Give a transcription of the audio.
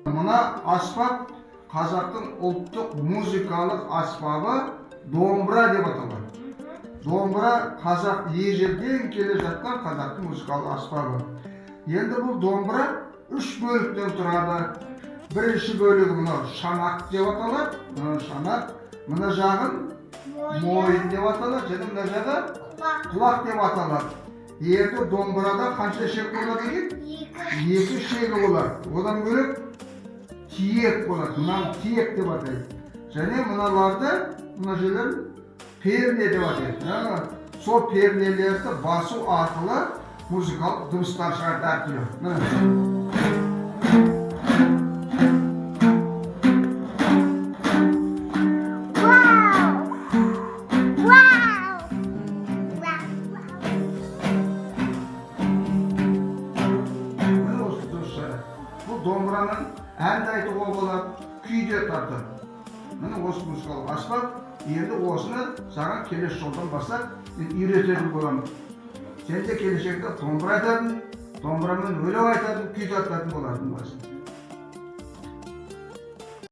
Мына аспап қазақтың ұлттық музыкалық аспабы домбыра деп аталады. Домбыра қазақ ежелден келе жатқан қазақтың музыкалық аспабы. Енді бұл домбыра үш бөліктен тұрады. Бірінші бөлігі мына шанақ деп аталады. Шанақ. Мына жағын мойын деп аталады, және мына жағы құлақ деп аталады. Енді домбырада қанша шек болады екен? Екі шегі болады. Одан бөлек тиек болады. Мынаны тиек деп атайды. Және мыналарды, мына жерлер перне деп атайды. Сол пернелерді басу арқылы музыкалық дыбыстар шығарды әртүрлі. Бұл домбыраның әнді айтуға болады, күйде тартады. Міне осы музыкалық аспап. Енді осыны саған келесі жолдан бастап үйрететін боламын. Сен де келешекте домбыра айтатын, домбырамен өлең айтатын, күй тартатын болатын боласың.